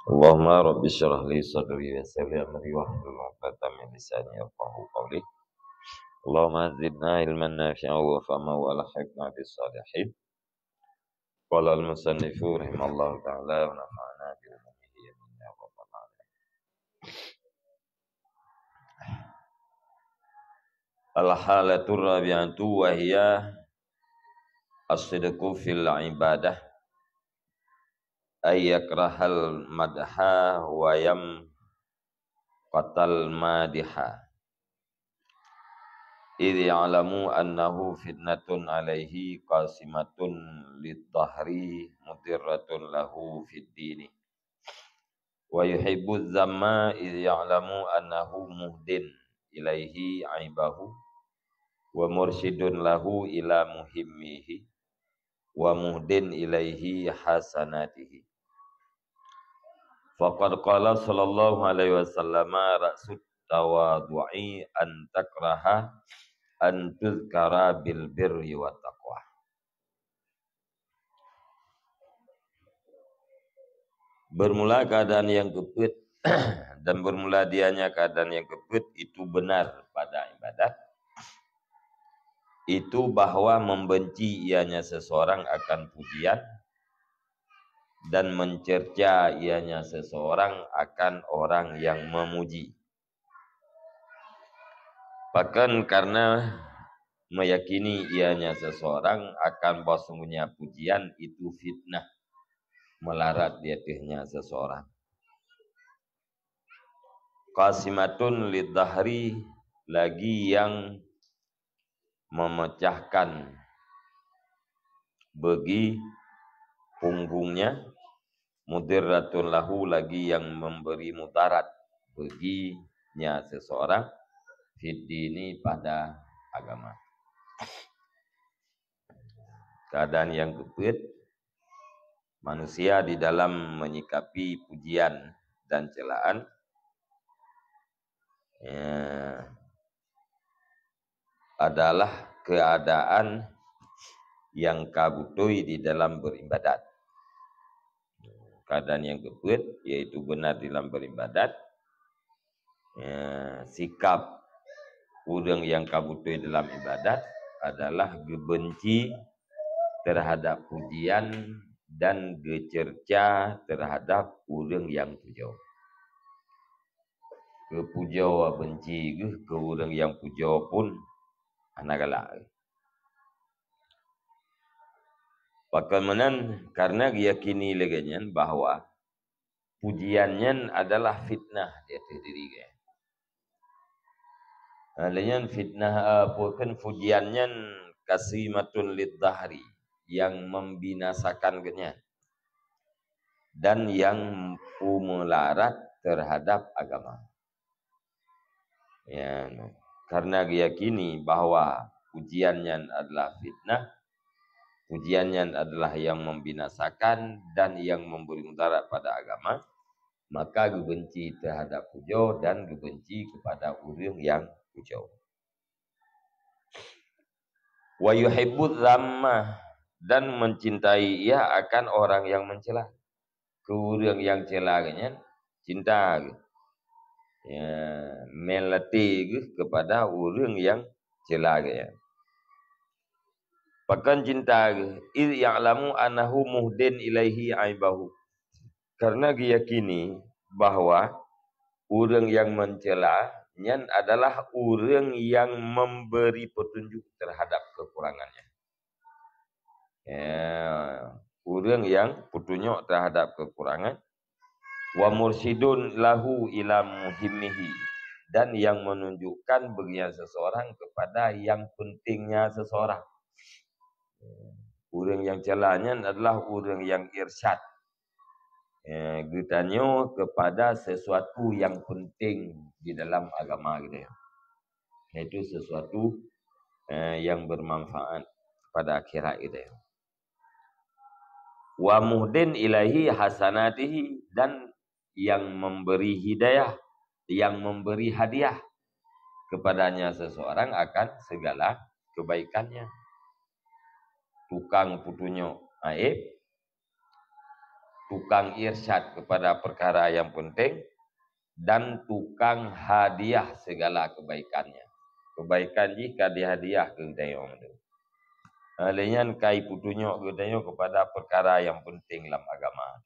Allahumma rabbi syrah li sadri wa yassir li amri wahlul 'uqdatam min lisani yafqahu qawli. Allahumma zidna ilman nafi'an wa fahman wa alhiqna bis salihin. Qala al-musannifu rahimallahu ta'ala wa nafa'ana bi ilmihi amin ya rabbal alamin. Al-halatu rabi'atu wa hiya as-sidqu fil ibadah ay yakrahal madha wa yam qatal madiha idh ya'lamu annahu fitnatun alaihi qasimatun lidhahri mudirratun lahu fid dini wa yuhibbu zamma idh ya'lamu annahu muhdin ilaihi aibahu wa mursyidun lahu ila muhimmihi wa muhdin ilaihi hasanatihi. Faqad qala sallallahu alaihi wasallam ra'sut tawadhu'i an takraha an tuzkara bil birri wa taqwa. Bermula keadaan yang keput dan bermula dianya keadaan yang keput itu benar pada ibadat, itu bahwa membenci ianya seseorang akan pujian dan mencerca ianya seseorang akan orang yang memuji. Bahkan karena meyakini ianya seseorang akan bahwasanya pujian itu fitnah melarat di hatinya seseorang. Qasimatun lidhahri, lagi yang memecahkan bagi punggungnya, mudirratun lahu, lagi yang memberi mudarat baginya seseorang, fid dini, pada agama. Keadaan yang keput manusia di dalam menyikapi pujian dan celaan adalah keadaan yang kabutui di dalam beribadat. Keadaan yang keput yaitu benar dalam beribadat. Sikap orang yang kabutui dalam ibadat adalah gebenci terhadap pujian dan gecerca terhadap orang yang puja. Kepuja benci ke orang yang puja pun anak galak. Bagaimana karena diyakini leganya bahwa pujiannya adalah fitnah di atas diri dia. Adanya fitnah bukan pujiannya kasimatun lidhahri, yang membinasakan genya dan yang melarat terhadap agama. Ya, karena diyakini bahwa pujiannya adalah fitnah, pujiannya adalah yang membinasakan dan yang memberi mudarat pada agama, maka gebenci terhadap puja dan gebenci kepada orang yang puja. Wa yuhibbu dhamma, dan mencintai ia akan orang yang mencela. Ke orang yang celanya cinta, ya, melati kepada orang yang cela ya. Bahkan cinta idh ya'lamu annahu muhdin ilaihi aibahu, karena diyakini bahwa orang yang mencela adalah orang yang memberi petunjuk terhadap kekurangannya. Orang yang petunjuk terhadap kekurangan. Wa mursyidun lahu ila muhimmihi, dan yang menunjukkan bagian seseorang kepada yang pentingnya seseorang. Orang yang celanya adalah orang yang irsyad, getanyo kepada sesuatu yang penting di dalam agama gitu ya. Itu sesuatu yang bermanfaat pada akhirat itu ya. Wa muhdin ilahi hasanatihi, dan yang memberi hidayah, yang memberi hadiah kepadanya seseorang akan segala kebaikannya. Tukang putunyo aib, tukang irsyad kepada perkara yang penting, dan tukang hadiah segala kebaikannya. Kebaikan jika dihadiah ke dayong tu. Alenyan kai putunyo ke dayong kepada perkara yang penting dalam agama.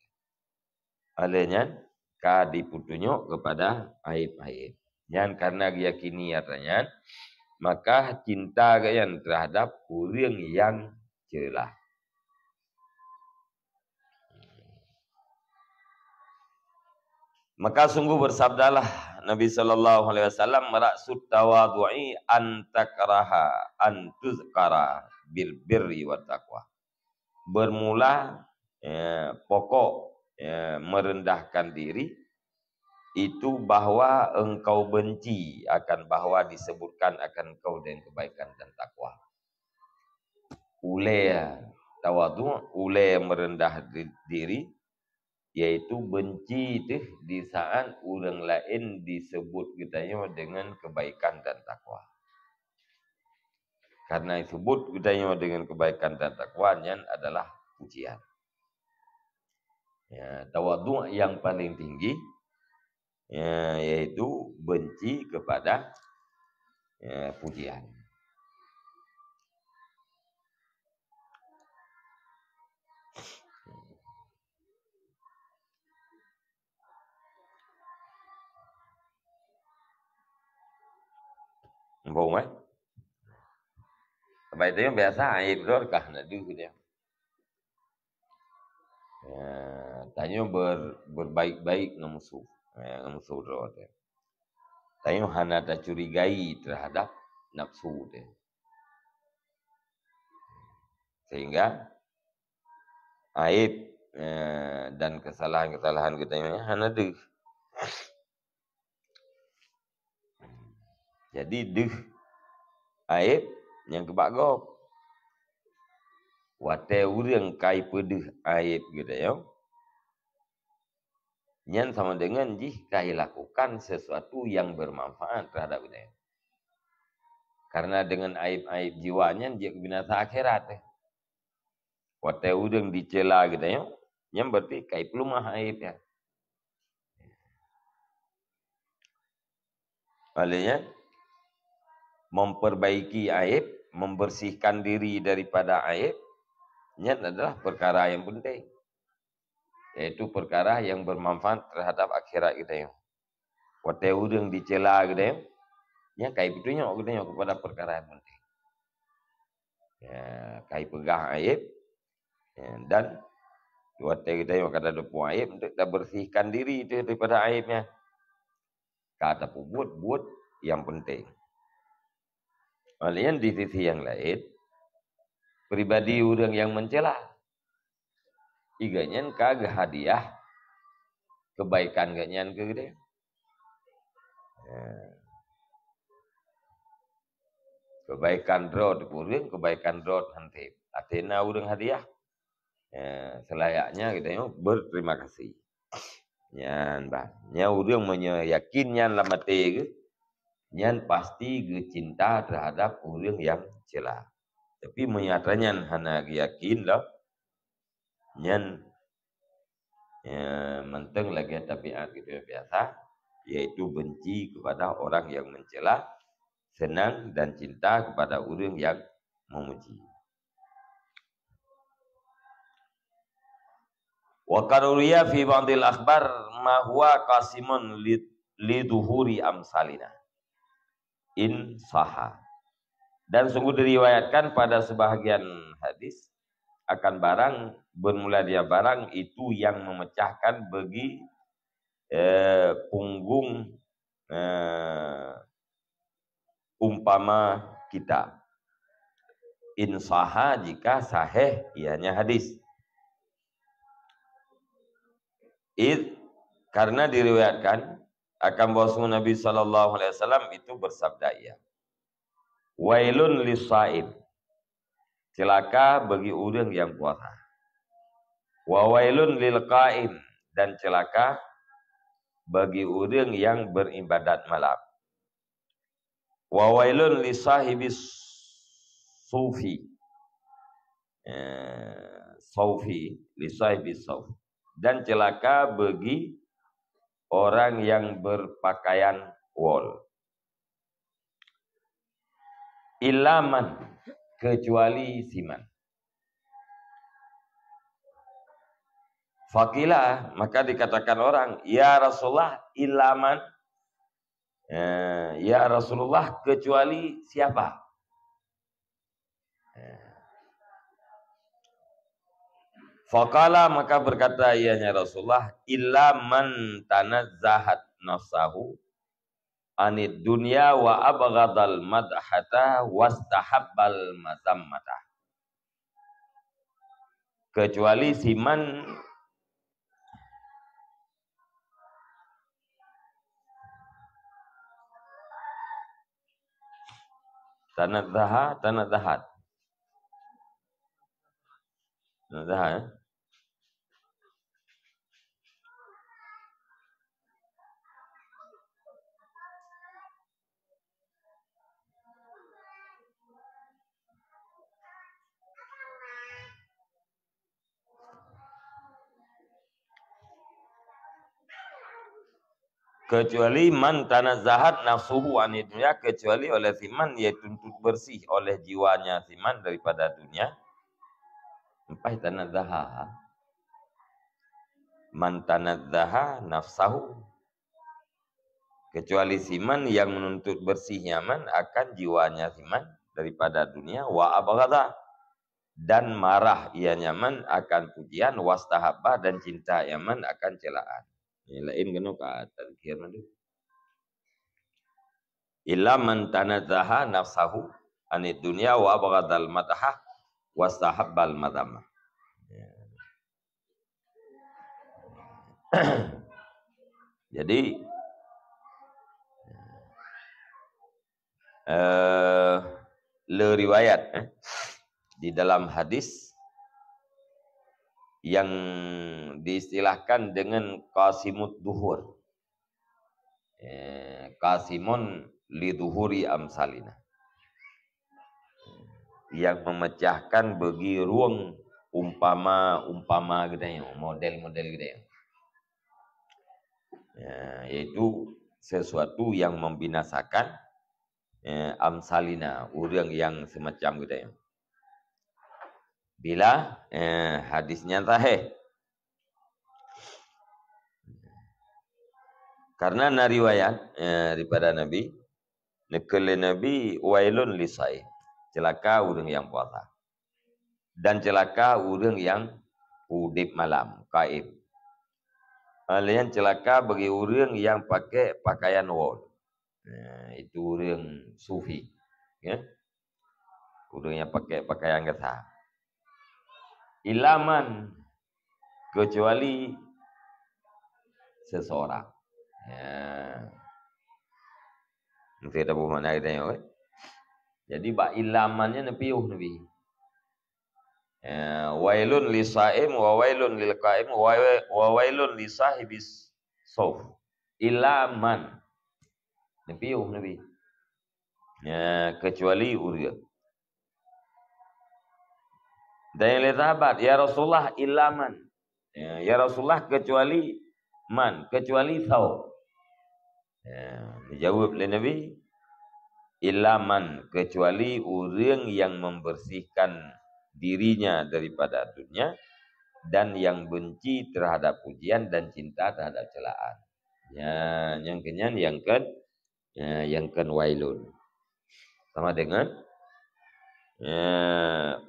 Alenyan ka diputunyo kepada aib-aib. Yang karena yakini artinya, maka cinta kalian terhadap orang yang celah. Maka sungguh bersabdalah Nabi sallallahu alaihi wasallam, maraksud tawadhu'i an takraha an tuzkara bil birri wat taqwa. Bermula pokok merendahkan diri itu bahwa engkau benci akan bahwa disebutkan akan engkau dengan kebaikan dan takwa. Ule tawadhu, ule merendah diri, yaitu benci itu di saat orang lain disebut kitanya dengan kebaikan dan takwa. Karena disebut kitanya dengan kebaikan dan takwanya adalah pujian. Ya, tawadhu yang paling tinggi yaitu benci kepada pujian. Bông ấy. Vậy tiếng biasa aib rồi kah nak dulu dia. Tanya berbaik-baik dengan musuh dia. Tanya hana tak curigai terhadap nafsu dia. Sehingga aib dan kesalahan-kesalahan kita ini hana deh. Jadi deh aib yang kebagop. Wate urang kai pedih aib gitu ya. Yang sama dengan jika lakukan sesuatu yang bermanfaat terhadap dia. Karena dengan aib-aib jiwanya dia binasa akhirat. Wate urang dicela gitu ya. Yang berarti kai pelumah aib ya. Olehnya memperbaiki aib, membersihkan diri daripada aib, ini adalah perkara yang penting. Yaitu perkara yang bermanfaat terhadap akhirat kita. Wate urang dicela kita, yang kai petunjuk kita kepada perkara yang penting. Ya, kai pegah aib, dan wate kita yang kada ada aib, untuk kita bersihkan diri itu daripada aibnya. Kata buat yang penting. Olehnya di sisi yang lain, pribadi orang yang mencela, iganya kagak hadiah kebaikan ganyan ke gede. Kebaikan road urang, kebaikan road hantip. Atena urang hadiah. Selayaknya kita berterima kasih. Nyan bah, nya urang menyakinnya lama teh, nyan pasti cinta terhadap urang yang celah. Tapi menyatanya hana yakin lah, nyan menteng lagi tabiat kita biasa, yaitu benci kepada orang yang mencela, senang dan cinta kepada orang yang memuji. Wa qaruriya fi ba'dil akhbar ma huwa qasimun liduhuri amsalina in saha. Dan sungguh diriwayatkan pada sebahagian hadis akan barang, bermula dia barang itu yang memecahkan bagi punggung umpama kita. Insaha jika sahih ianya hadis. Karena diriwayatkan akan bahwa Nabi sallallahu alaihi wasallam itu bersabda ia. Wailun lisaim. Celaka bagi orang yang puasa. Wa wailun lil qaim, dan celaka bagi orang yang beribadat malam. Wa wailun li sahibis sufi. Sufi li sahibis suf. dan celaka bagi orang yang berpakaian wol. Ilaman, kecuali siman. Fakilah, maka dikatakan orang, ya Rasulullah, ilaman. Ya Rasulullah, kecuali siapa? Faqala, maka berkata ianya Rasulullah, ilaman tanazzahat nafsahu anid dunya wa abghadal madhata wastahabbal mazammata. Kecuali siman tanadzahat tanadzahat. Tanadzahat. Kecuali man tanazzahat nafsuhu anid dunya, kecuali oleh siman yaitu tuntut bersih oleh jiwanya siman daripada dunia. Empai tanazzaha. Man tanazzaha nafsahu, kecuali siman yang menuntut bersih nyaman akan jiwanya siman daripada dunia, wa abghadha, dan marah ia nyaman akan pujian, wastahabba, dan cinta nyaman akan celaan. Ini lain kena ka tadhkir nanti. Illa man tanazzaha nafsahu anid dunya wa abghadal madha wastahabbal madamah. Jadi le riwayat di dalam hadis yang diistilahkan dengan qasimud duhur. Qasimun liduhuri amsalina. Yang memecahkan bagi ruang umpama gitu, model-model gitu. Yaitu sesuatu yang membinasakan amsalina, orang yang semacam gitu. Bila hadisnya sahih. Karena nariwayat daripada Nabi, nekele Nabi wailun lisai, celaka orang yang puasa. Dan celaka orang yang udip malam, qaib. Lain celaka bagi orang yang pakai pakaian wol. Itu orang sufi, ya. Orang yang pakai pakaian gesah. Ilaman, kecuali seseorang. Nanti ada bermakna kita ya. Jadi bak ilamannya nepiuh Nabi. Wailun lisaim wa wailun lil qaim wa wailun lisahibis sauf. Ilaman nepiuh Nabi. Kecuali urya. Dan yang sahabat, ya Rasulullah ilaman. Ya Rasulullah kecuali man, kecuali sauf. Dijawab oleh Nabi, ilaman, kecuali orang yang membersihkan dirinya daripada dunia dan yang benci terhadap pujian dan cinta terhadap celaan. Yang kenyan yang kan wailun. Sama dengan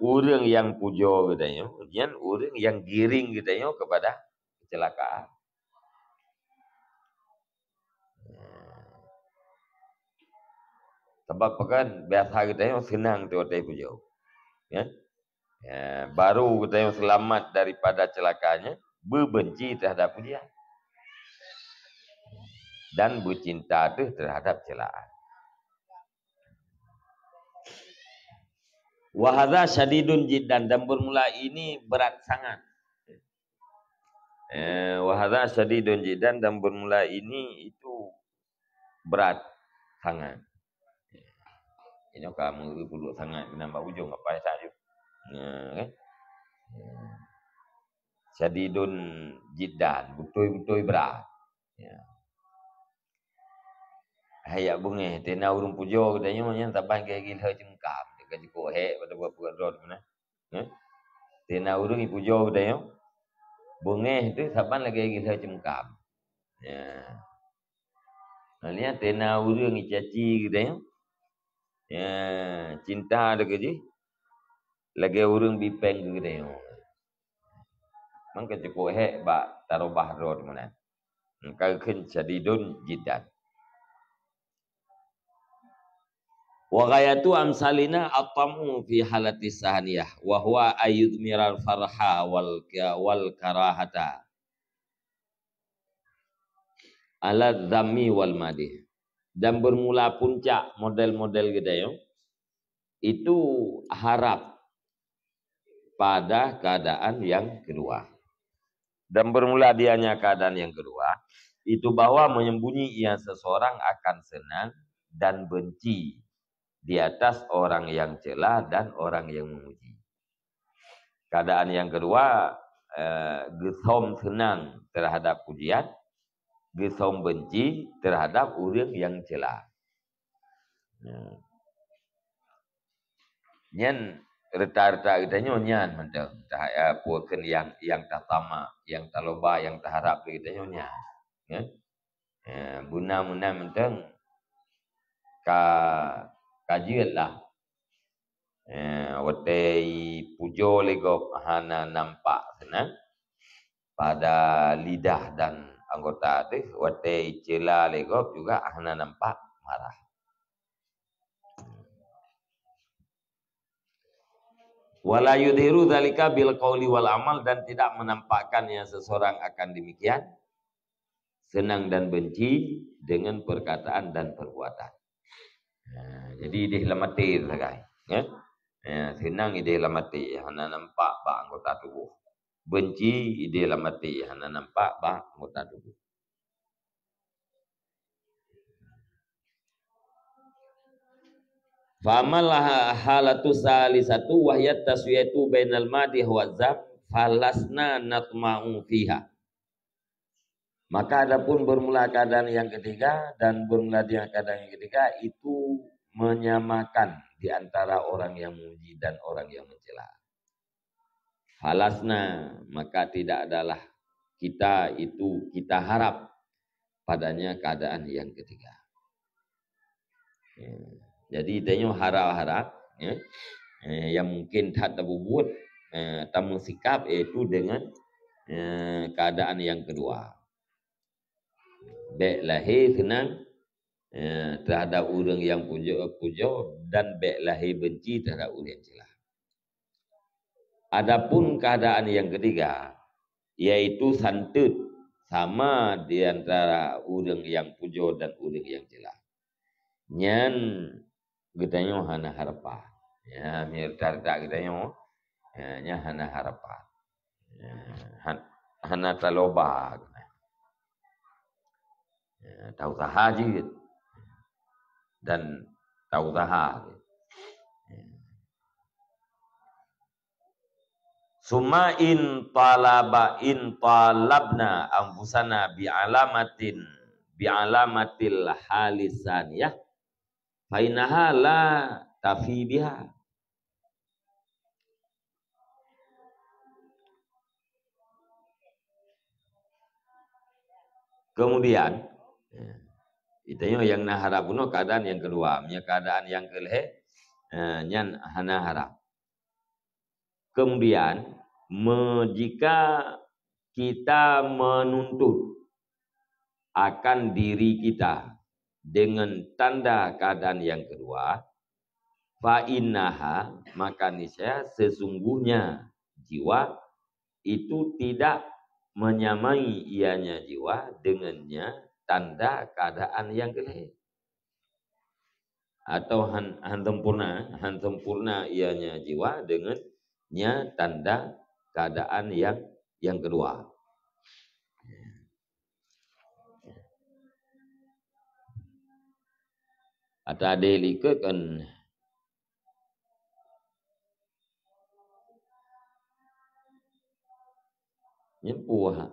orang yang pujo katanya, kemudian orang yang giring katanya kepada kecelakaan. Sebab kan biasa kita yang senang tu ada pujo. Ya. Baru kita yang selamat daripada celakanya, berbenci terhadap pujian. Dan bercinta tu terhadap celaan. Wahadha syadidun jiddan, dan bermula ini berat sangat. Wahadha syadidun jiddan, dan bermula ini itu berat sangat. Ini kamu dulu sangat menambah ujung apa saja. syadidun jiddan, betul-betul berat. Ya. Hayak bunga, tena urung pujo katanya nya taban kaya gila cengkam. Dekat jiko hek pada buat rod mana. Ya. Tena urung pujo katanya. Bunga itu taban lagi gila cengkam. Ya. Alia tena urung icaci katanya. Ya, cinta ada ke lagi urung bipeng katanya. Mangka jiko hek ba taruh bahrod mana. Kau kan syadidun jiddan. Wa ghayatu amsalina at-tamu fi halati sahaniyah wa huwa ayyudmiral farha wal karahata ala dhammi wal madih. Dan bermula puncak model-model kita itu harap pada keadaan yang kedua. Dan bermula dianya keadaan yang kedua itu bahwa menyembunyi ia seseorang akan senang dan benci di atas orang yang celah dan orang yang memuji. Keadaan yang kedua, gesom senang terhadap pujian, gesom benci terhadap orang yang celah. Nyan reta-reta kita nyan mentang puaken yang tatama, yang taloba, yang taharap kita nyan. Ya. Buna-buna mentang kajian lah. Watai pujo legok hana nampak senang pada lidah dan anggota tu, watai cela legok juga hana nampak marah. Wala yudhiru dzalika bil qauli wal amal, dan tidak menampakkannya seseorang akan demikian senang dan benci dengan perkataan dan perbuatan. Jadi dihlamati sagai, ya. Senang ide lamati hana nampak ba anggota tubuh. Benci ide lamati hana nampak ba anggota tubuh. Fa'amalah halatu salisatu wahyat taswiyatu bainal madih wa zam falasna natma'u fiha. Maka adapun bermula keadaan yang ketiga dan bermula dengan keadaan yang ketiga itu menyamakan di antara orang yang memuji dan orang yang mencela. Falasna, maka tidak adalah kita harap padanya keadaan yang ketiga. Jadi tanya harap-harap yang mungkin tak terbubut tamu sikap itu dengan keadaan yang kedua. Baik lahir senang terhadap orang yang puja dan baik lahir benci terhadap orang yang celah. Adapun keadaan yang ketiga yaitu santut sama di antara orang yang puja dan orang yang celah. Nyan getanya hana harapan. Ya, mir tarda getanya nya hana harapan. Hana taloba. Tahu tahaji dan tahu tahaj. Summa in talabna anfusana bi alamatil halisaniyah fa innaha la tafi biha. Kemudian itanya yang nahara puno keadaan yang kedua, punya keadaan yang keleh nyan hana harap. Kemudian jika kita menuntut akan diri kita dengan tanda keadaan yang kedua, fa innaha, maka niscaya sesungguhnya jiwa itu tidak menyamai ianya jiwa dengannya tanda keadaan yang kelih. Atau han sempurna ianya jiwa dengannya tanda keadaan yang kedua. Ada delika kan Tuha.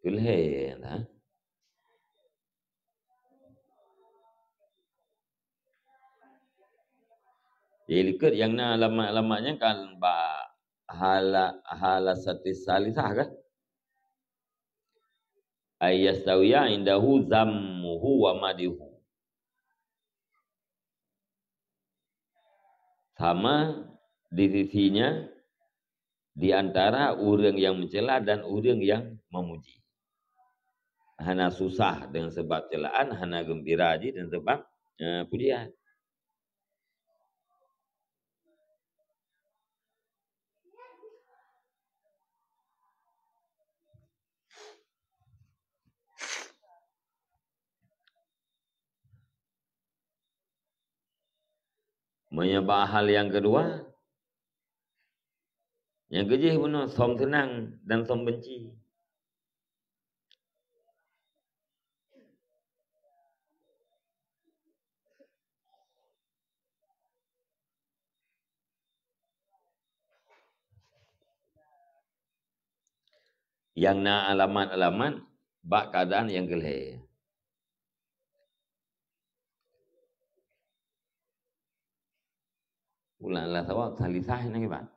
Kulhe nah. Jadi ikut yang na alamat-alamatnya kan ba hala satis salisah kan? Ayyastawiya indahu zammuhu wa madihu. Sama di sisinya di antara orang yang mencela dan orang yang memuji. Hana susah dengan sebab celaan, hana gembira aja dengan sebab pujian. Menyebab hal yang kedua, yang kejih benar, som senang dan som benci. Yang na alamat-alamat, bak keadaan yang geleh. Ulanglah sawak salisah ni Pak.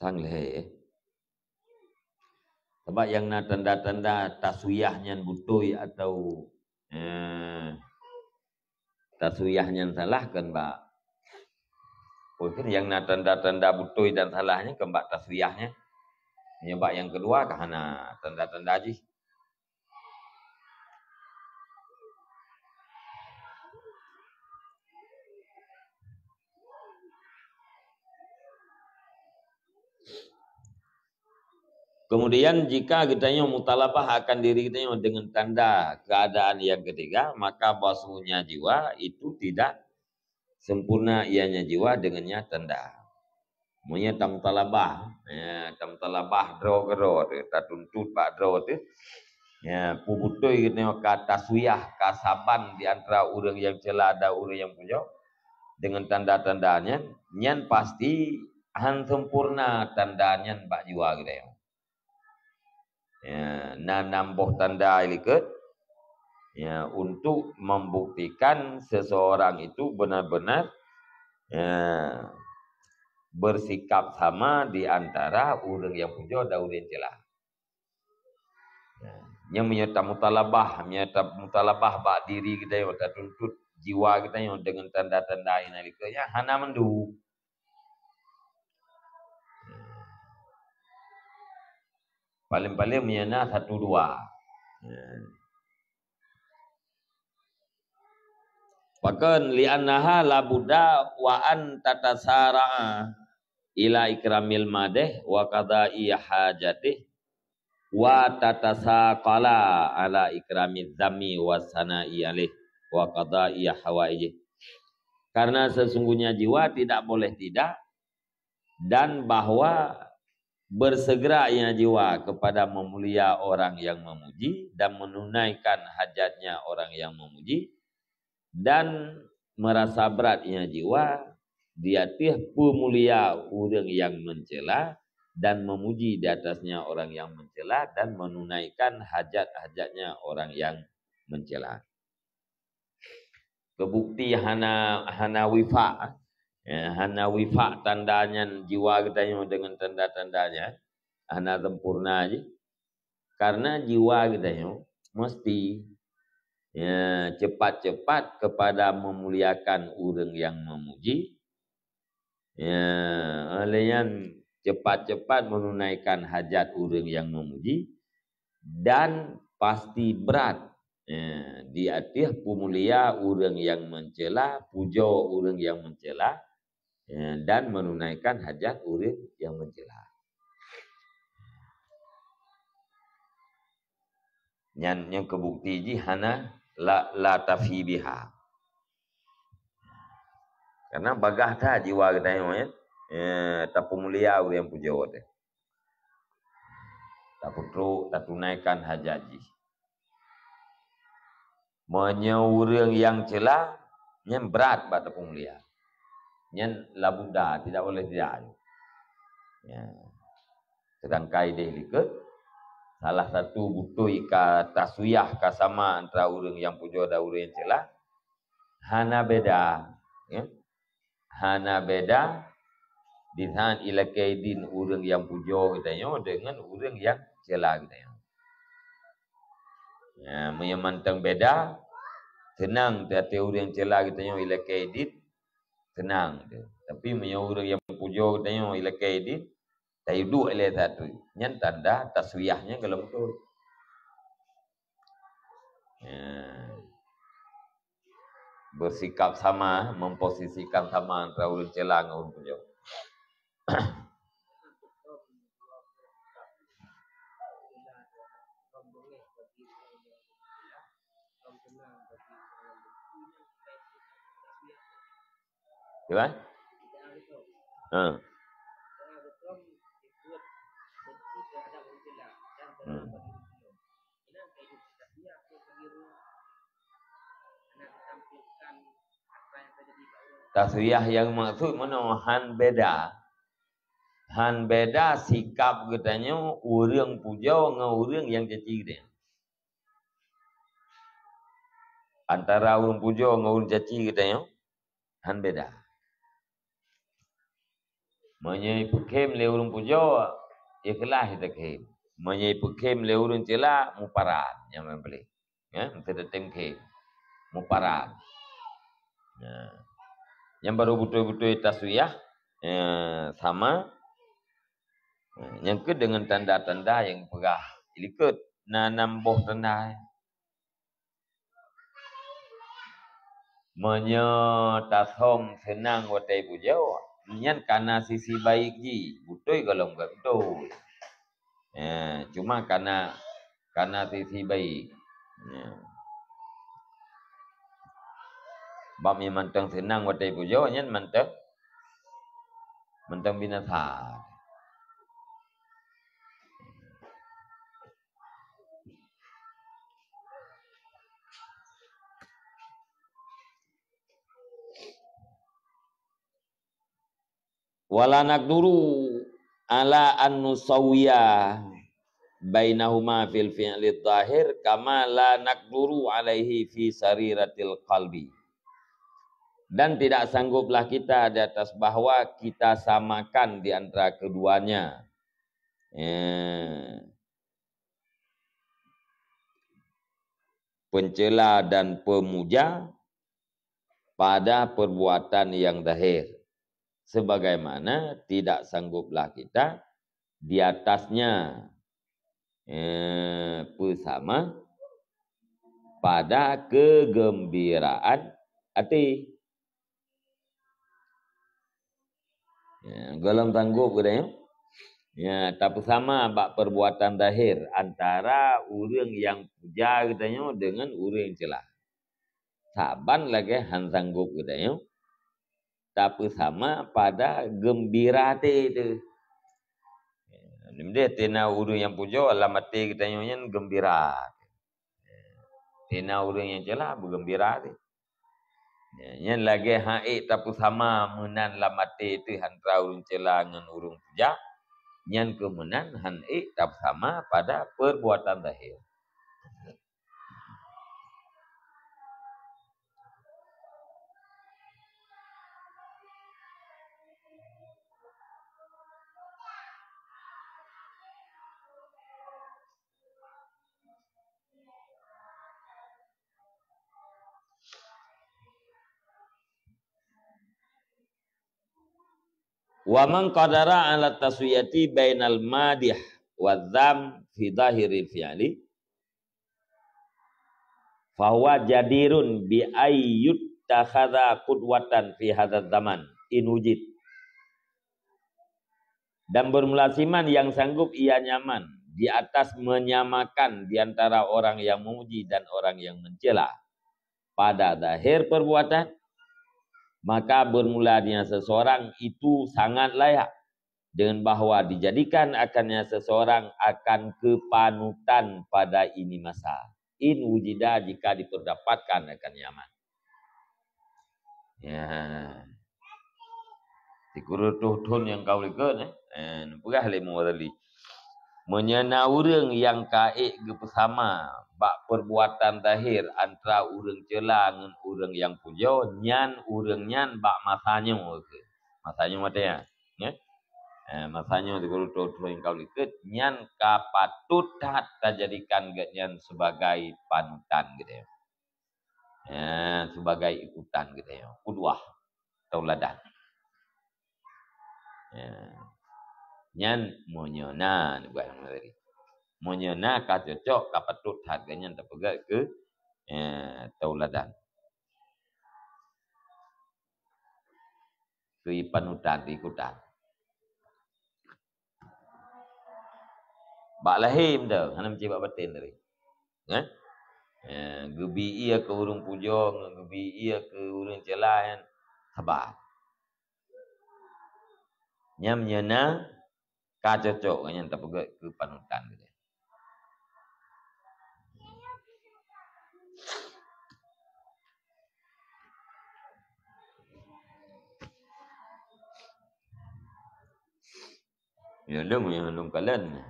Sang leh. Sebab yang na tanda-tanda taswiyahnya butui atau taswiyahnya salah kan Pak. Mungkin yang na tanda-tanda butui dan salahnya kan Pak taswiyahnya. Menyebab yang kedua karena tanda-tanda aja. Kemudian jika kita mutalabah akan diri kita dengan tanda keadaan yang ketiga, maka basuhnya jiwa itu tidak sempurna ianya jiwa dengannya tanda. Maunya tamtalabah, tamtalabah draw gero, kita tuntut pak draw tu, ya pubutoi kita kata suyah kasaban di antara orang yang celah ada orang yang punya dengan tanda-tandanya, nyan pasti han sempurna tandanya pak jiwa kita yang. Ya, nambuh tanda ikut ya, untuk membuktikan seseorang itu benar-benar ya, bersikap sama di antara orang yang puja dan orang yang celah. Ya, yang menyerta mutalabah bak diri kita yang tuntut jiwa kita yang dengan tanda-tanda ini ya hana mendu. Paling-paling menyana 1 2. Ya. Bahkan li'annaha labuda wa an tatasara'a ila ikramil madeh wa qada'i hajatih wa tatasaqala ala ikramil dzami wa sana'i alih wa qada'i hawaijih. Karena sesungguhnya jiwa tidak boleh tidak dan bahwa bersegera ia jiwa kepada memulia orang yang memuji dan menunaikan hajatnya orang yang memuji dan merasa berat ia jiwa dia pemulia orang yang mencela dan memuji di atasnya orang yang mencela dan menunaikan hajat-hajatnya orang yang mencela. Kebukti hana wifa Ya, hana wifak tandanya jiwa kita dengan tanda-tandanya. Hana sempurna aja. Karena jiwa kita mesti ya, cepat-cepat kepada memuliakan orang yang memuji. Ya, olehnya cepat-cepat menunaikan hajat orang yang memuji. Dan pasti berat ya, di atas pemulia orang yang mencela, puja orang yang mencela. Ya, dan menunaikan hajat orang yang mencela. Yang kebukti ji hana la tafi biha. Karena bagah dah jiwa kita ya. Tak pemulia orang yang puja dia. Tak perlu tak tunaikan hajat ji. Orang yang cela yang berat batu pemulia. Yang labuda tidak boleh tidak. Ya. Sedang kaedah liket salah satu butuh ika taswiyah kasama antara orang yang puja dan orang yang cela hana beda ya. Hana beda dengan ila kaidin orang yang puja katanya dengan orang yang cela katanya. Ya, menyamantang beda senang tetapi orang yang cela katanya ila kaidin senang dia. Tapi orang yang puja katanya ila kaidin tak duduk oleh satu. Yang tanda taswiyahnya kalau betul. Ya. Bersikap sama, memposisikan sama antara orang cela dengan orang puja. Gimana? Taswiyah yang maksud mana han beda. Han beda sikap katanya orang puja dengan orang yang caci dia. Antara orang puja dengan orang caci katanya han beda. Menyai pekem le orang puja ikhlas kita kem. Menyai pekem le orang cela muparan yang membeli. Ya, kita tengke muparan. Ya. Yang baru betul-betul taswiyah sama. Yang ke dengan tanda-tanda yang pegah. Ikut nambah tanda. Tasom senang watai puja. Nyan karena sisi baik ji. Betul kalau enggak betul. Cuma karena sisi baik. Bab yang mantang senang watai puja. Nyan mantang binasa. Wala naqduru ala an nusawiya bainahuma fil fi'li dhahir kama la naqduru alaihi fi sariratil qalbi. Dan tidak sangguplah kita di atas bahwa kita samakan di antara keduanya. Pencela dan pemuja pada perbuatan yang zahir. Sebagaimana tidak sangguplah kita di atasnya bersama pada kegembiraan hati. Golong sanggup katanya. Ya, tapi sama bak perbuatan zahir antara orang yang puja katanya dengan orang yang celah. Saban lagi han sanggup katanya. Tapi sama pada gembira itu. Dia tina orang yang puja alamat kita yang gembira. Tina orang yang celah bergembira itu. Yang lagi haik tapi sama menan lamat itu antara orang celah dengan orang puja. Yang kemudian haik tapi sama pada perbuatan zahir. Wa man qadara ala taswiyati bainal madih wa dzam fi dhahiril fi'li fa huwa jadirun bi ayyut takhadha qudwatan fi hadzal zaman in wujid. Dan bermulasiman yang sanggup ia nyaman di atas menyamakan di antara orang yang memuji dan orang yang mencela pada zahir perbuatan, maka bermulanya seseorang itu sangat layak dengan bahwa dijadikan akannya seseorang akan kepanutan pada ini masa. In wujida jika diperdapatkan akan nyaman. Ya. Tikuru tuhun yang kau lihat, pegah le muadali. Menyana urang yang kaik bersama bak perbuatan zahir antara urang cela dengan urang yang puja, nyan urang nyan bak masanya ke. Masanya mata ya. Masanya tikuru tuhun yang kau lihat, nyan kapatut tak jadikan nyan sebagai panutan gitu ya. Sebagai ikutan gitu ya. Qudwah tauladan. Nyan monyona buat tadi. Monyona ka cocok ka patut harganya tak pegat ke tauladan. Ke panutan ikutan. Bak lahim dah, hana mencibak batin tadi. Gebi ia ke urung puja, gebi ia ke urung cela kan. Sabar. Nyam nyana ka cocok kan tak pegat ke panutan gitu. Ya lung kalen.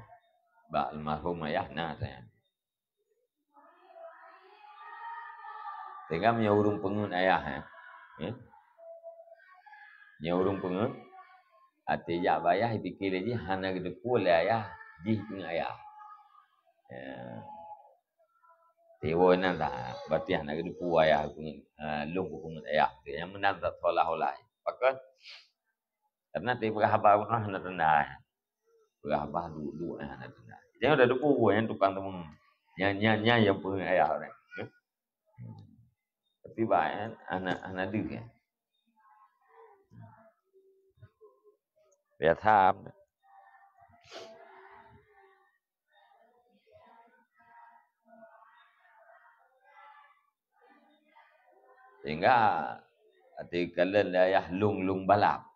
Bak almarhum ayahna saya. Tengah urung pengun ayah urung pengun. Ati ya bayah fikir je hana gede pula ayah di dengan ayah. Tewo nan dah berarti hana gede pula ayah pengun lung pengun ayah. Yang menang tak seolah-olah. Pakai karena ti berhabah hana tenang. Berhabah dulu hana tenang. Jangan ada depu yang tukang temu. Nya yang pengun ayah orang. Tapi baik anak dia. Biar tham. Sehingga ati kalen ayah lung balap.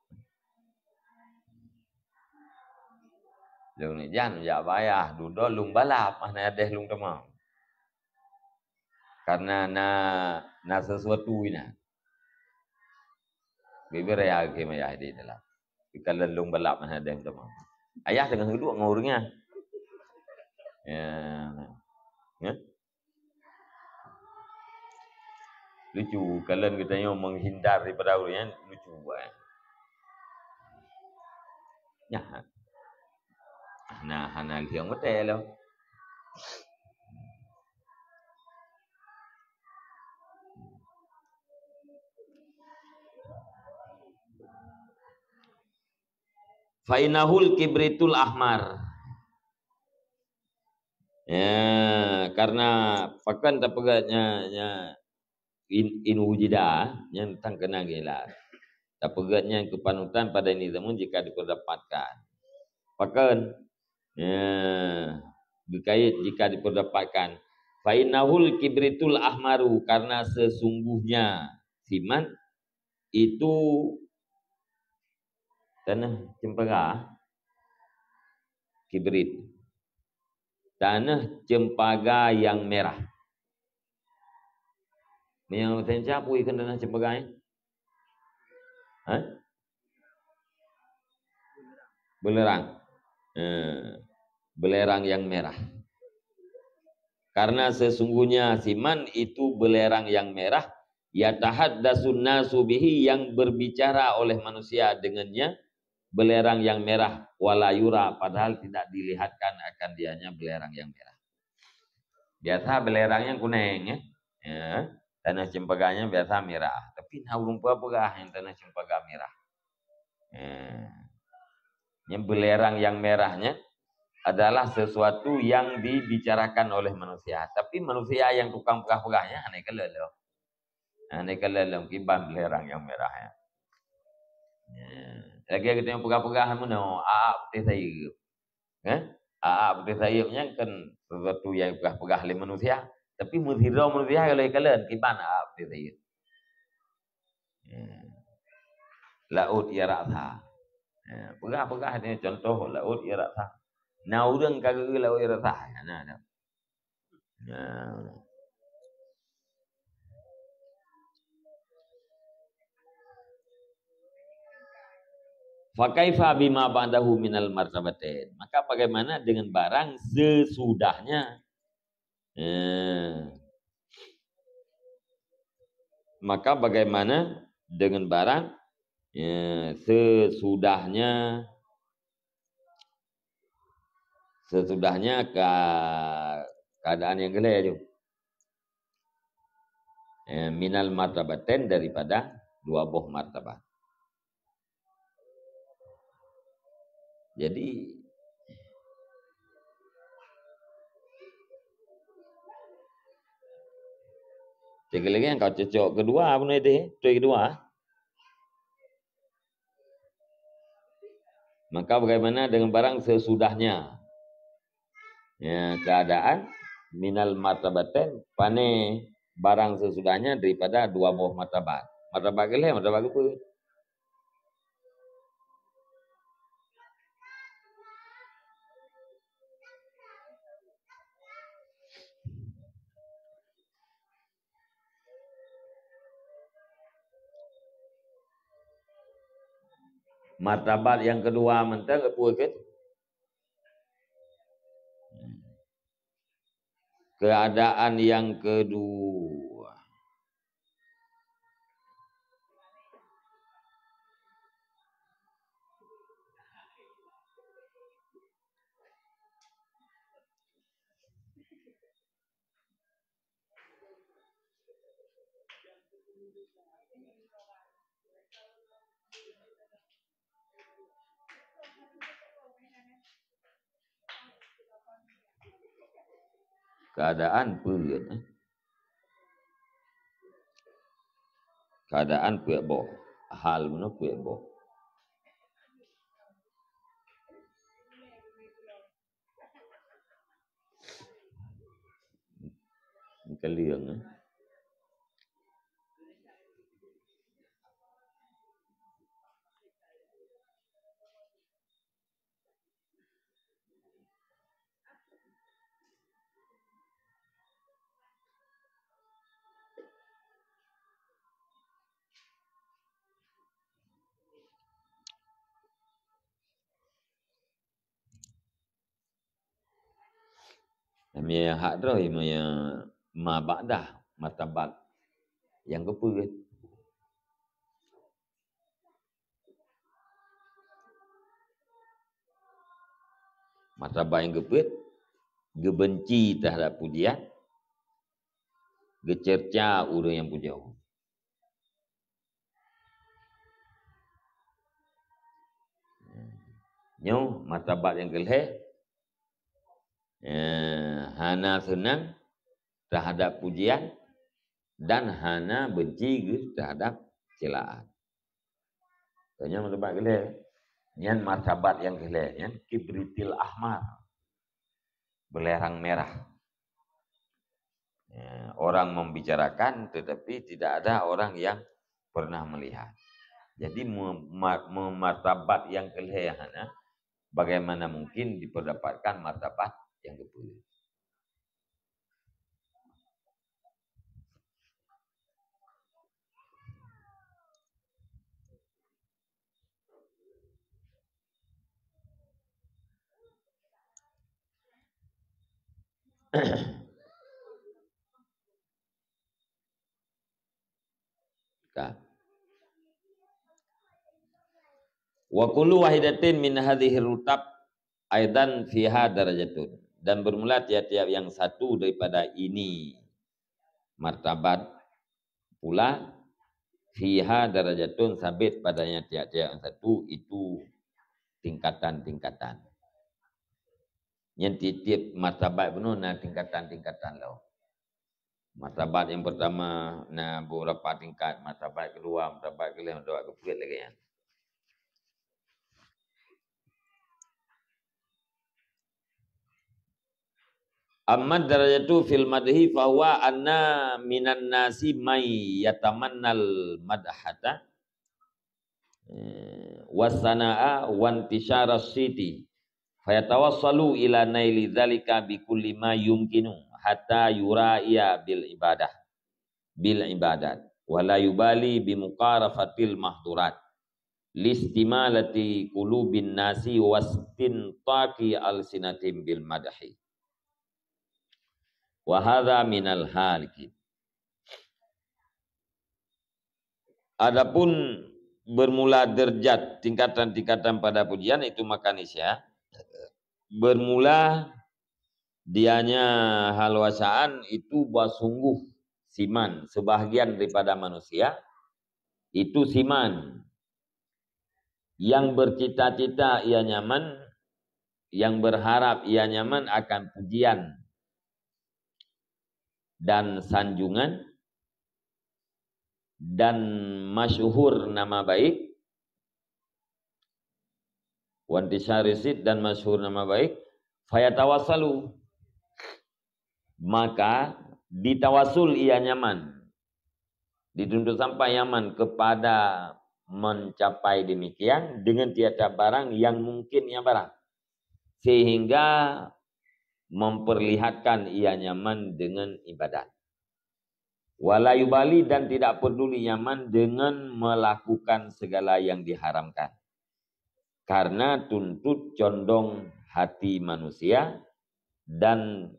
Lung ni jan ya bayah duduk lung balap mana ada lung temang. Karena na sesuatu ini. Bibir ya ke ayah di dalam. Kalau lung balap mana ada temang. Ayah dengan kedua ngurungnya. Ya. Lucu kalau kita yang menghindar daripada urangnya lucu buat. Ya. Nah, hana liang betul lah. Fainahul kibritul ahmar. Ya, karena pakan tak pegatnya in wujida yang tang kena gila. Tak pegatnya kepanutan pada ini zaman jika diperdapatkan. Pakan berkait jika diperdapatkan. Fainahul kibritul ahmaru karena sesungguhnya siman itu tanah cempaka kibrit. Tanah cempaka yang merah. Yang saya siapa ikan tanah cempaka ni? Belerang. Belerang yang merah. Karena sesungguhnya siman itu belerang yang merah, yatahaddatsun nasu bihi yang berbicara oleh manusia dengannya, belerang yang merah wala yura padahal tidak dilihatkan akan dianya belerang yang merah. Biasa belerang yang kuning ya. Tanah cempakanya biasa merah, tapi naulung apa yang tanah cempaka merah. Yang belerang yang merahnya adalah sesuatu yang dibicarakan oleh manusia. Tapi manusia yang tukang pegah-pegahnya aneh kelelem. Aneh kelelem kiban belerang yang merahnya. Lagi kita yang pegah-pegah mana? Putih sayup. Putih sayupnya kan sesuatu yang pegah-pegah oleh manusia. Tapi muzhirah manusia kalau kalian kiban putih sayup. Laut ya rasa. Pegah-pegah ini contoh laut ya rasa. Nah urang kagak laut ya rasa. Nah. Fakaifa bima ba'dahu minal martabatain. Maka bagaimana dengan barang sesudahnya? Maka bagaimana dengan barang sesudahnya keadaan yang gelap itu. Minal martabatain daripada dua buah martabat. Jadi sekali lagi yang kau cocok kedua apa itu? Kedua. Maka bagaimana dengan barang sesudahnya? Keadaan minal martabatain pane barang sesudahnya daripada dua buah martabat. Martabat gelap, martabat apa? Martabat yang kedua mentang apa ke? Keadaan yang kedua. Keadaan peut. Keadaan peut boh. Hal mana peut boh. Keliang. Yang hak dah yang ma ba'dah martabat yang kepeut. Martabat yang kepeut gebenci terhadap pujian, gecerca orang yang puja. Nyo martabat yang kelih hana senang terhadap pujian dan hana benci terhadap celaan. Tanya martabat kelih. Nyan martabat yang kelih, nyan kibritil ahmar. Belerang merah. Orang membicarakan tetapi tidak ada orang yang pernah melihat. Jadi martabat yang kelih hana bagaimana mungkin diperdapatkan martabat yang kepeut. Wa kullu wahidatin min hadhihi rutab aidan fiha darajatun. Dan bermula tiap-tiap yang satu daripada ini martabat pula fiha darajatun sabit padanya tiap-tiap yang satu itu tingkatan-tingkatan. Yang tiap martabat penuh na tingkatan-tingkatan lo. Martabat yang pertama na beberapa tingkat, martabat kedua, martabat kelima, martabat keempat lagi ya. Amma darajatu fil madhi fa huwa anna minan nasi may yatamannal madhata wasana'a wantishara siti fayatawassalu ila naili dzalika bi kulli ma yumkinu hatta yura'iya bil ibadat wala yubali bi muqarafatil mahdurat listimalati qulubin nasi wastintaqi alsinatim bil madhi wa hadza minal halikin. Adapun bermula derajat tingkatan-tingkatan pada pujian itu makanisya bermula dianya halwasaan itu basungguh siman sebahagian daripada manusia itu siman yang bercita-cita ia nyaman, yang berharap ia nyaman akan pujian dan sanjungan dan masyhur nama baik, wantisyarisid dan masyhur nama baik, fayatawassalu maka ditawasul ia nyaman, dituntut sampai nyaman kepada mencapai demikian dengan tiada barang yang mungkin ia barang, sehingga memperlihatkan ia nyaman dengan ibadat. Wala yubali dan tidak peduli nyaman dengan melakukan segala yang diharamkan. Karena tuntut condong hati manusia dan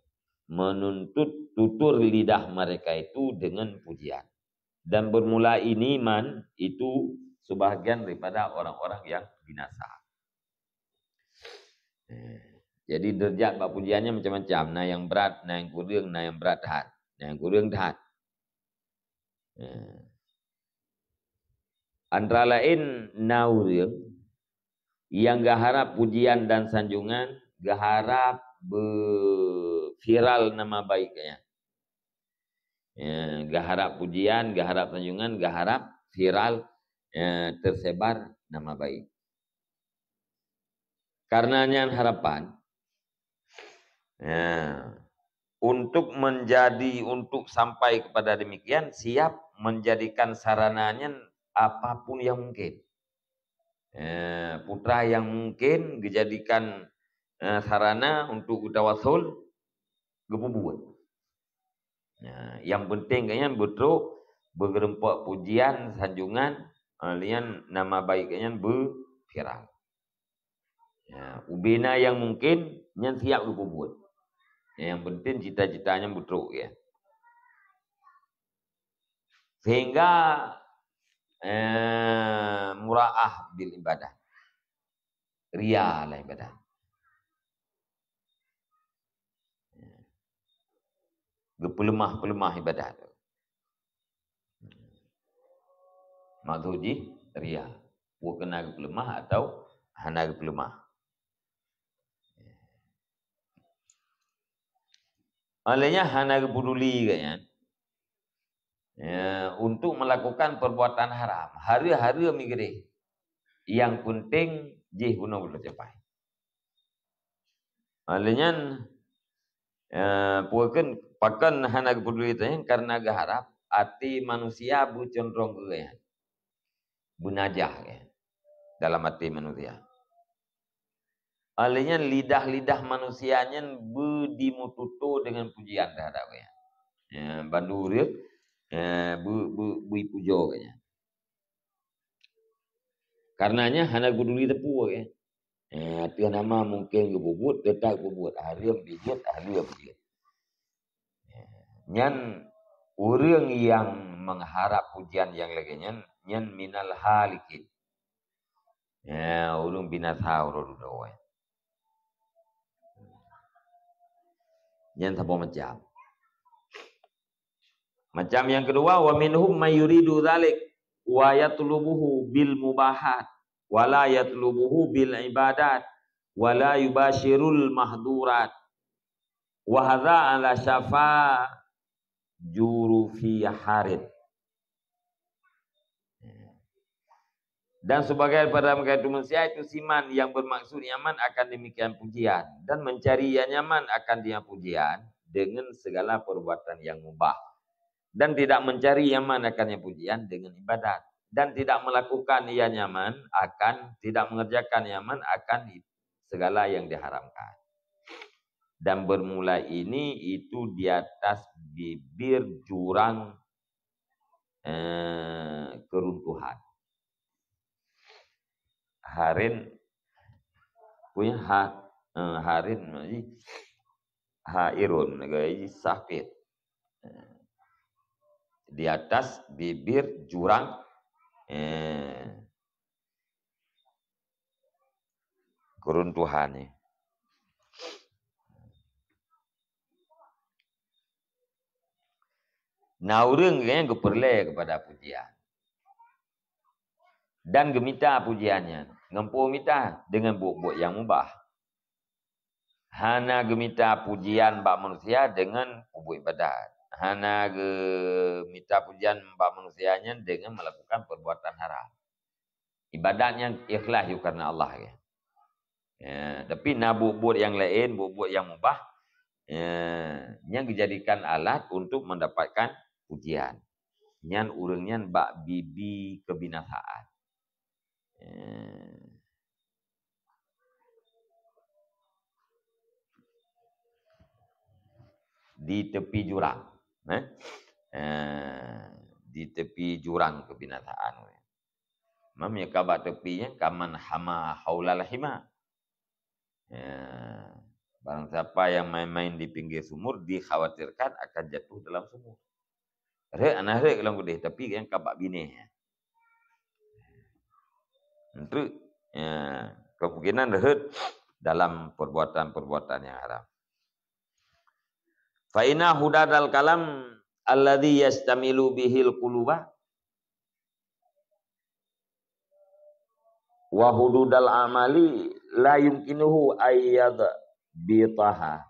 menuntut tutur lidah mereka itu dengan pujian. Dan bermula ini iman itu sebahagian daripada orang-orang yang binasa. Jadi derajat bab pujiannya macam-macam. Nah yang berat, nah yang kurang, nah yang berat tahan. Nah yang kurang tahan. Antara lain nauril yang gak harap pujian dan sanjungan, gak harap viral nama baiknya. Gak harap pujian, gak harap sanjungan, gak harap viral tersebar nama baik. Karenanya harapan untuk sampai kepada demikian siap menjadikan sarananya apapun yang mungkin. Putra yang mungkin dijadikan sarana untuk tawasul gebubuat. Yang penting kayaknya betul bergerempak pujian, sanjungan, alian nama baiknya berviral. Ubina yang mungkin yang siap gebubuat. Yang penting cita-citanya betul ya. Sehingga mura'ah bil ibadah. Ria lah ibadah. Gepelemah-pelemah ibadah. Maksudnya ria. Bukan gepelemah atau hana gepelemah. Olehnya hana peduli kayaknya. Untuk melakukan perbuatan haram. Hari-hari mikir. Yang penting jih guna boleh capai. Olehnya puakan pakan hana peduli tanya karena harap hati manusia bu condong ke kayaknya. Bunajah kayaknya. Dalam hati manusia. Alihnya lidah-lidah manusianya dimututu dengan pujian terhadap ya. Bandur bu pujo kayaknya. Karenanya hana peduli tepu ya. Itu nama mungkin gebubut tetap gebubut hariam bijut hariam bijut. Nyan orang yang mengharap pujian yang lainnya nyan minal halikin. Urung binasa urung doa. Yang sama macam. Macam yang kedua wa minhum may yuridu dzalik wa yatlubuhu bil mubahat wala yatlubuhu bil ibadat wala yubashirul mahdurat wa hadza ala syafa juru fi harid. Dan sebagai pada mereka itu manusia itu siman yang bermaksud nyaman akan demikian pujian dan mencari yang nyaman akan dia pujian dengan segala perbuatan yang mubah dan tidak mencari nyaman akan pujian dengan ibadat dan tidak melakukan yang nyaman akan tidak mengerjakan nyaman akan segala yang diharamkan. Dan bermula ini itu di atas bibir jurang keruntuhan. Harin punya harin hairun sakit di atas bibir jurang keruntuhannya. Nah orang yang keperle kepada pujian dan gemita pujiannya ngempu mita dengan buat yang mubah. Hana gemita pujian bak manusia dengan buat ibadat. Hana gemita pujian bak manusianya dengan melakukan perbuatan haram. Ibadatnya ikhlas karena Allah ya. Tapi nak buat yang lain, buat yang mubah, yang dijadikan alat untuk mendapatkan pujian. Nyan urangnya bak bibi kebinasaan. Di tepi jurang, di tepi jurang kebinasaan. Mamnya kabar tepinya kaman hama haulal hima. Barang siapa yang main-main di pinggir sumur dikhawatirkan akan jatuh dalam sumur. Anak kalau gede tapi yang kabak bini. Itu kemungkinan rehet dalam perbuatan-perbuatan yang haram. Fa inna hudadal kalam alladhi yastamilu bihil quluba wa hududal amali la yumkinuhu ayyad bitaha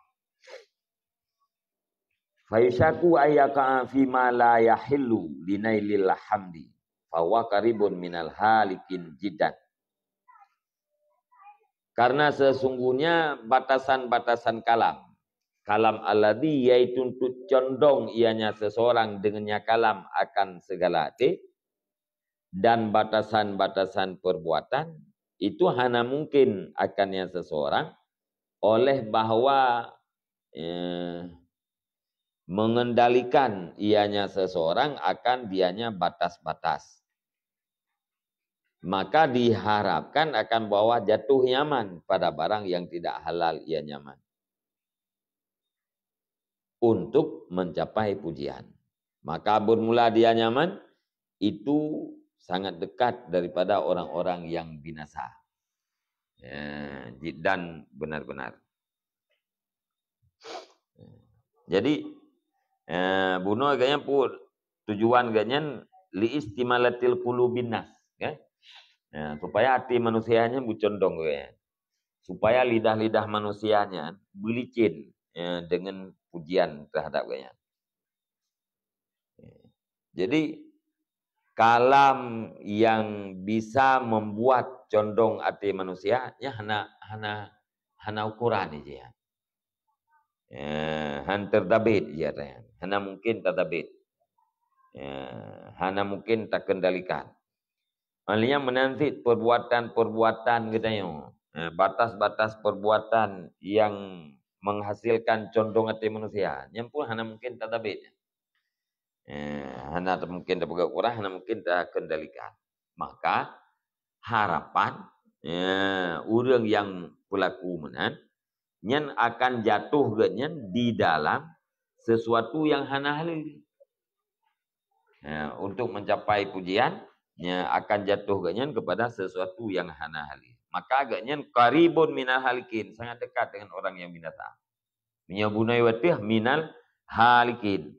fa yushaku ayyaka fi ma la yahillu linailil hamdi fa huwa qaribun minal halikin jiddan. Karena sesungguhnya batasan-batasan kalam alladhi yaitu untuk condong ianya seseorang dengannya kalam akan segala hati dan batasan-batasan perbuatan itu hanya mungkin akannya seseorang oleh bahwa mengendalikan ianya seseorang akan dianya batas-batas. Maka diharapkan akan bahwa jatuh nyaman pada barang yang tidak halal ia nyaman. Untuk mencapai pujian. Maka bermula dia nyaman, itu sangat dekat daripada orang-orang yang binasa. Dan benar-benar. Jadi, bunuh agaknya pun tujuan agaknya liistimalatil qulubin nas. Supaya hati manusianya bercondong. Supaya lidah-lidah manusianya belicin dengan pujian terhadap gaya. Jadi kalam yang bisa membuat condong hati manusia nya hana ukuran aja. Han terdabit ya tanya. Hana mungkin terdabit. Hana mungkin tak kendalikan. Maksudnya menanti perbuatan-perbuatan katanya. Batas-batas perbuatan yang menghasilkan condong hati manusia. Yang pun hanya mungkin tak tabit. Hanya mungkin tak pegang kurang, hanya mungkin tak kendalikan. Maka harapan orang yang pelaku menan yang akan jatuh ganyan di dalam sesuatu yang hana halal. Untuk mencapai pujian akan jatuh ganyan kepada sesuatu yang hana halal. Maka agaknya qaribun minal halikin, sangat dekat dengan orang yang binasa. Menyabunai watih minal halikin.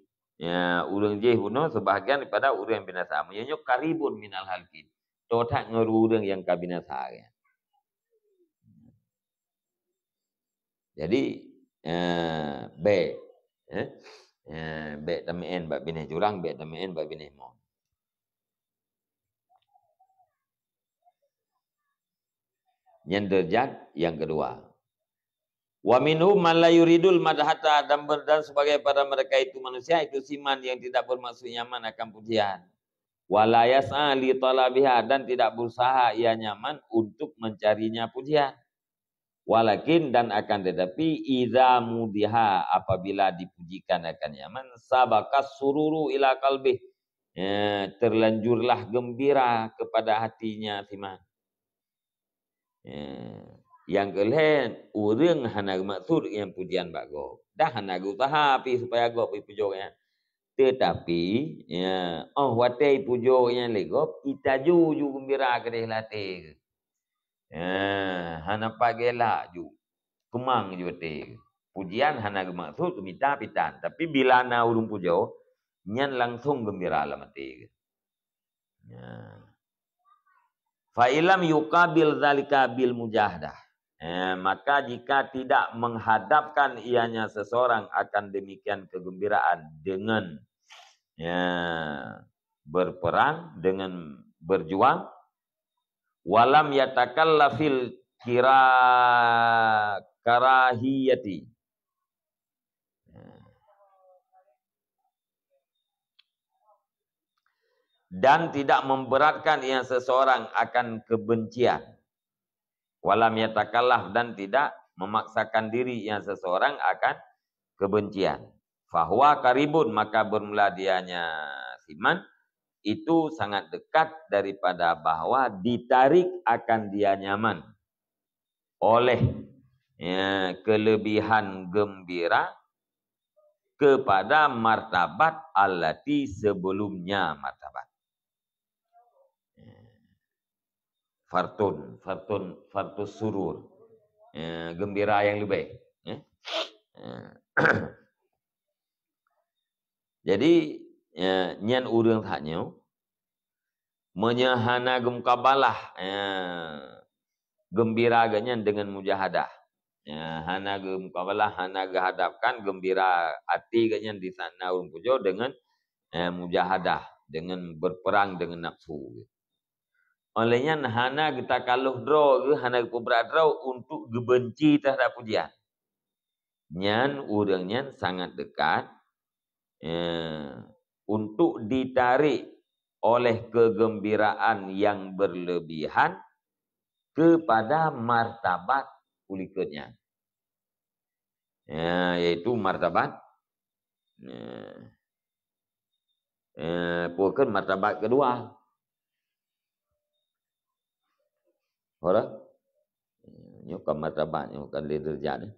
Urang je bunuh sebahagian daripada orang yang binasa. Menyanyuk qaribun minal halikin. totak ngerudeng yang kabinasa. Jadi baik baik tamen bab bineh jurang, baik tamen bab bineh mo. Yang derajat yang kedua. Wa minhum man la yuridul madhata, dan sebagai pada mereka itu manusia itu siman yang tidak bermaksud nyaman akan pujian. Wala yas'a li talabiha, dan tidak berusaha ia nyaman untuk mencarinya pujian. Walakin, dan akan tetapi idza mudiha, apabila dipujikan akan nyaman, sabakas sururu ila qalbih, terlanjurlah gembira kepada hatinya siman. Yang kelain urang hana maksud yang pujian bago. Dah hana usaha pi supaya go pi pujoknya. Tetapi watai pujoknya lego kita ju gembira kedeh latih. Hana pagela ju. Kemang ju te. Pujian hana maksud minta pitan, tapi bila na urung pujo nyan langsung gembira lah mati. Fa ilam yuqabil zalika bil mujahadah. Maka jika tidak menghadapkan ianya seseorang akan demikian kegembiraan dengan berperang, dengan berjuang, walam yatakallafil karahiyati, dan tidak memberatkan ia seseorang akan kebencian. Walam yatakallaf, dan tidak memaksakan diri yang seseorang akan kebencian. Fahuwa karibun, maka bermula dianya siman itu sangat dekat daripada bahwa ditarik akan dia nyaman oleh kelebihan gembira kepada martabat allati sebelumnya martabat. Fartus surur, gembira yang lebih. Jadi nyan urang taknya menyahana gemkabalah gembira ganyan dengan mujahadah. Hana gemkabalah, hana gehadapkan gembira hati ganyan di sana urang pujo dengan mujahadah, dengan berperang dengan nafsu. Olehnya hana kita kaluh draw ke hana berat draw untuk gebenci terhadap pujian. Nyan urang nyan sangat dekat untuk ditarik oleh kegembiraan yang berlebihan kepada martabat berikutnya, yaitu martabat bukan martabat kedua. Orang nyuka martabat, nyuka derajat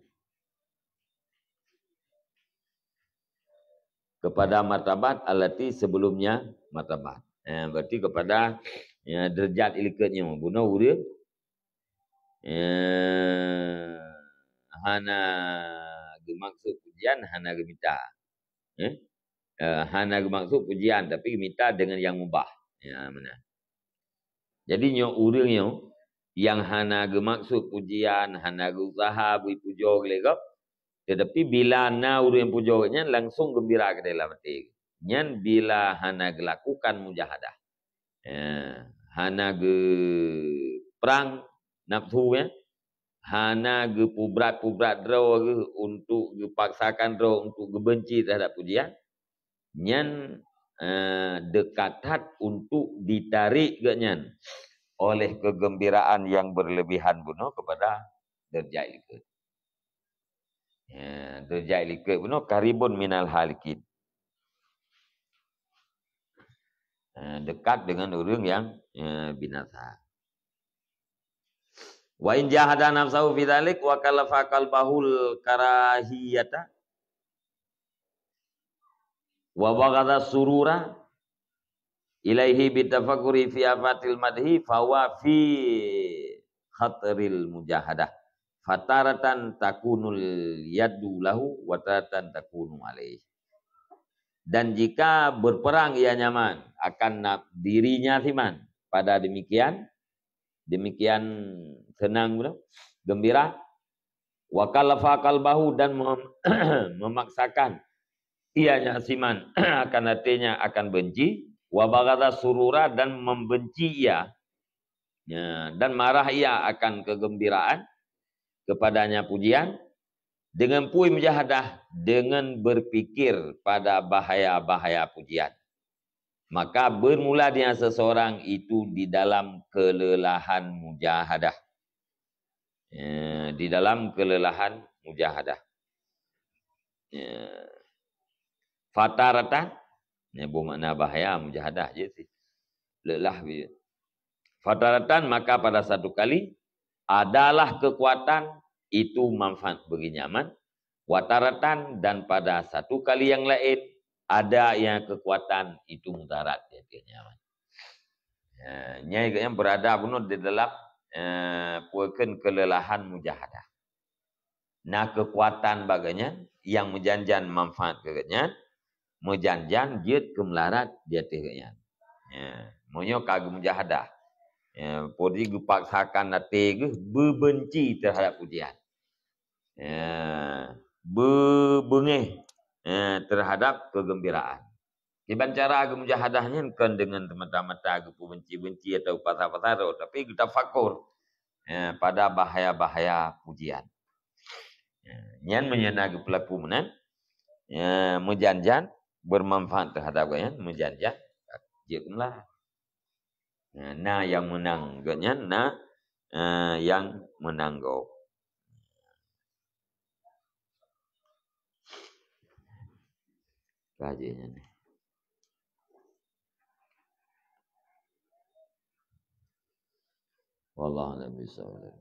kepada martabat alati sebelumnya martabat. Berarti kepada derajat ilikatnya bunuh urang hana gemaksud pujian, hana gemita. Hana gemaksud pujian tapi minta dengan yang mubah. Mana? Jadi nyo urang nyo yang hana gemaksud pujian, hana usaha bui pujo gelegap, tetapi bila na urang pujo nya langsung gembira ke dalam hati. Nyan bila hana gelakukan mujahadah. Hana ge perang nafsu ya. Hana ge pubrat draw ge untuk ge paksakan draw untuk gebenci terhadap pujian. Nyan dekat untuk ditarik ke nyan oleh kegembiraan yang berlebihan bunuh kepada derajat ilikut. Derajat ilikut bunuh karibun minal halikin. Dekat dengan urang yang binasa. Wa in jahada nafsahu fi dzalik wa kallafa qalbahul karahiyata wa baghadha surura ilaihi bitafakuri fi afatil madhi fawa fi khatril mujahadah fataratan takunul yadu lahu wa taratan takunu alaihi. Dan jika berperang ia nyaman akan dirinya siman, pada demikian senang gembira. Wa kallafa qalbahu dan memaksakan ianya siman akan hatinya akan benci. Wa baghadha surura dan membenci ia dan marah ia akan kegembiraan kepadanya pujian. Dengan pui mujahadah, dengan berpikir pada bahaya-bahaya pujian. Maka bermula dia seseorang itu di dalam kelelahan mujahadah. Di dalam kelelahan mujahadah. Fataratan, bermakna bahaya mujahadah je sih. Lelah. Fataratan, maka pada satu kali adalah kekuatan itu manfaat bagi nyaman. Wataratan, dan pada satu kali yang lain ada yang kekuatan itu mudarat dia nyaman. Yang berada benar di dalam puakan kelelahan mujahadah. Nah kekuatan baganya yang menjanjan manfaat kegenya, menjanjan jid kemelarat dia teganya. Monyo kagum mujahadah. Podi gepaksakan nate berbenci terhadap pujian. Berbengih terhadap kegembiraan. Iban cara agak mujahadahnya kan dengan teman-teman agak benci-benci atau pasar-pasar, tapi kita fakur pada bahaya-bahaya pujian. Yang menyenangi pelaku menan, menjanjan bermanfaat terhadap kalian, menjanjan, jadilah. Nah yang menang, nah yang menanggau. Kajiannya nih. Wallahu a'lam bishawab.